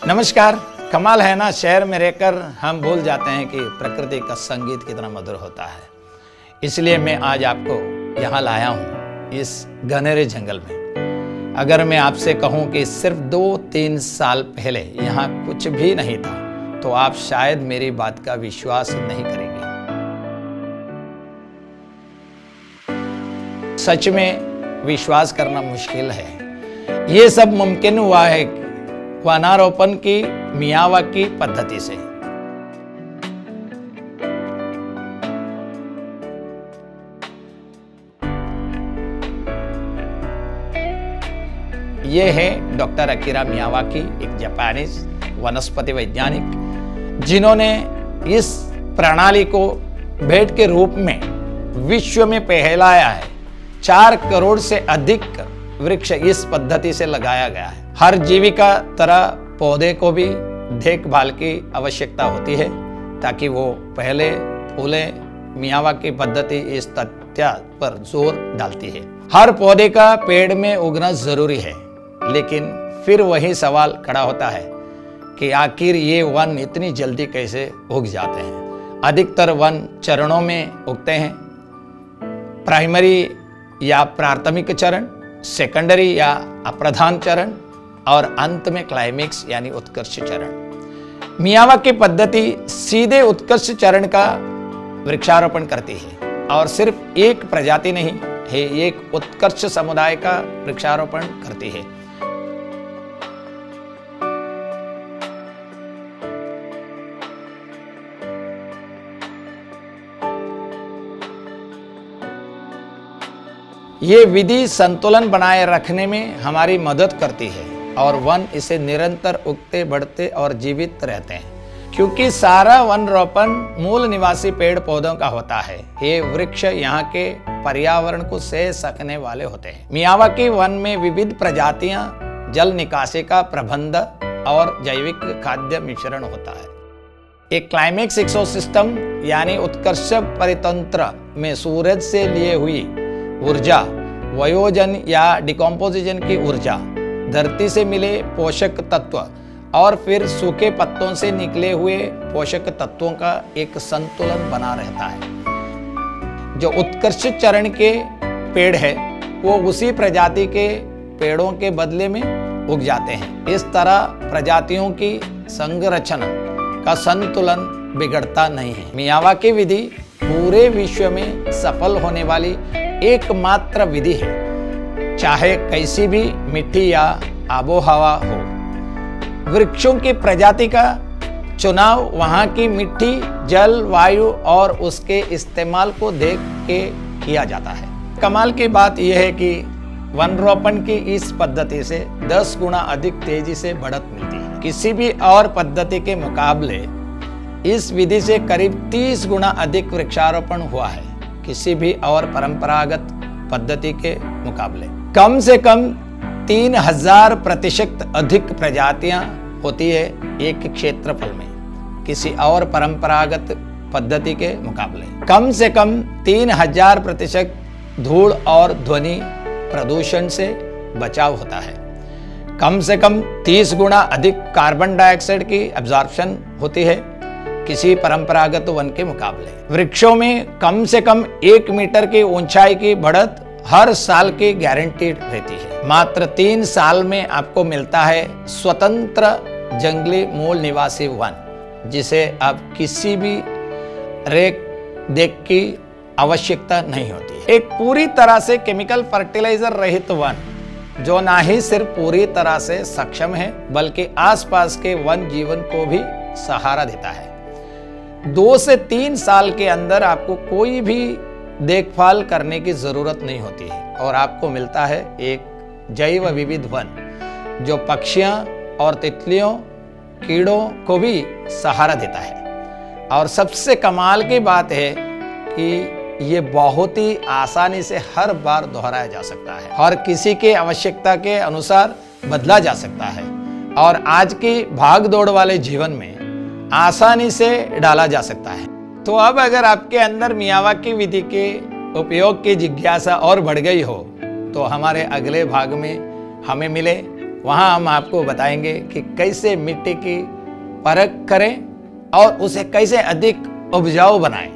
नमस्कार। कमाल है ना, शहर में रहकर हम भूल जाते हैं कि प्रकृति का संगीत कितना मधुर होता है। इसलिए मैं आज आपको यहाँ लाया हूँ, इस घनेरे जंगल में। अगर मैं आपसे कहूँ कि सिर्फ 2-3 साल पहले यहाँ कुछ भी नहीं था, तो आप शायद मेरी बात का विश्वास नहीं करेंगे। सच में विश्वास करना मुश्किल है। ये सब मुमकिन हुआ है वनारोपण की मियावाकी पद्धति से। ये है डॉक्टर अकीरा मियावाकी, एक जापानीज वनस्पति वैज्ञानिक, जिन्होंने इस प्रणाली को भेंट के रूप में विश्व में फैलाया है। 4 करोड़ से अधिक वृक्ष इस पद्धति से लगाया गया है। हर जीवी का तरह पौधे को भी देखभाल की आवश्यकता होती है ताकि वो पहले फूले। मियावाकी पद्धति इस तथ्य पर जोर डालती है हर पौधे का पेड़ में उगना जरूरी है, लेकिन फिर वही सवाल खड़ा होता है कि आखिर ये वन इतनी जल्दी कैसे उग जाते हैं। अधिकतर वन चरणों में उगते हैं, प्राइमरी या प्राथमिक चरण, सेकेंडरी या अप्रधान चरण और अंत में क्लाइमेक्स यानी उत्कर्ष चरण। मियावाकी पद्धति सीधे उत्कर्ष चरण का वृक्षारोपण करती है और सिर्फ एक प्रजाति नहीं है, एक उत्कर्ष समुदाय का वृक्षारोपण करती है। ये विधि संतुलन बनाए रखने में हमारी मदद करती है और वन इसे निरंतर उगते बढ़ते और जीवित रहते हैं, क्योंकि सारा वन रोपण मूल निवासी पेड़ पौधों का होता है। ये वृक्ष यहाँ के पर्यावरण को सह सकने वाले होते हैं। मियावाकी वन में विविध प्रजातियां, जल निकासी का प्रबंध और जैविक खाद्य मिश्रण होता है। एक क्लाइमेक्स इकोसिस्टम यानी उत्कर्ष परितंत्र में सूरज से लिए हुई ऊर्जा, वयोजन या डिकम्पोजिशन की ऊर्जा, धरती से मिले पोषक तत्व और फिर सूखे पत्तों से निकले हुए पोषक तत्वों का एक संतुलन बना रहता है। जो उत्कर्ष चरण के पेड़ है वो उसी प्रजाति के पेड़ों के बदले में उग जाते हैं। इस तरह प्रजातियों की संरचना का संतुलन बिगड़ता नहीं है। मियावाकी विधि पूरे विश्व में सफल होने वाली एकमात्र विधि है, चाहे कैसी भी मिट्टी या आबोहवा हो। वृक्षों की प्रजाति का चुनाव वहां की मिट्टी, जल, वायु और उसके इस्तेमाल को देख के किया जाता है। कमाल की बात यह है कि वन रोपण की इस पद्धति से 10 गुना अधिक तेजी से बढ़त मिलती है। किसी भी और पद्धति के मुकाबले इस विधि से करीब 30 गुना अधिक वृक्षारोपण हुआ है, किसी भी और परंपरागत पद्धति के मुकाबले। कम से कम 3000% अधिक प्रजातियां होती है एक क्षेत्रफल में, किसी और परंपरागत पद्धति के मुकाबले। कम से कम 3000% धूल और ध्वनि प्रदूषण से बचाव होता है। कम से कम 30 गुना अधिक कार्बन डाइऑक्साइड की एब्जॉर्प्शन होती है किसी परंपरागत वन के मुकाबले। वृक्षों में कम से कम 1 मीटर की ऊंचाई की बढ़त हर साल की गारंटीड रहती है। मात्र 3 साल में आपको मिलता है स्वतंत्र जंगली मूल निवासी वन, जिसे अब किसी भी रेख देख की आवश्यकता नहीं होती। एक पूरी तरह से केमिकल फर्टिलाइजर रहित वन, जो ना ही सिर्फ पूरी तरह से सक्षम है बल्कि आसपास के वन जीवन को भी सहारा देता है। 2 से 3 साल के अंदर आपको कोई भी देखभाल करने की जरूरत नहीं होती है और आपको मिलता है एक जैव विविध वन, जो पक्षियों और तितलियों, कीड़ों को भी सहारा देता है। और सबसे कमाल की बात है कि ये बहुत ही आसानी से हर बार दोहराया जा सकता है, हर किसी के आवश्यकता के अनुसार बदला जा सकता है और आज की भाग दौड़ वाले जीवन में आसानी से डाला जा सकता है। तो अब अगर आपके अंदर मियावाकी विधि के उपयोग की जिज्ञासा और बढ़ गई हो, तो हमारे अगले भाग में हमें मिले। वहाँ हम आपको बताएंगे कि कैसे मिट्टी की परख करें और उसे कैसे अधिक उपजाऊ बनाएं।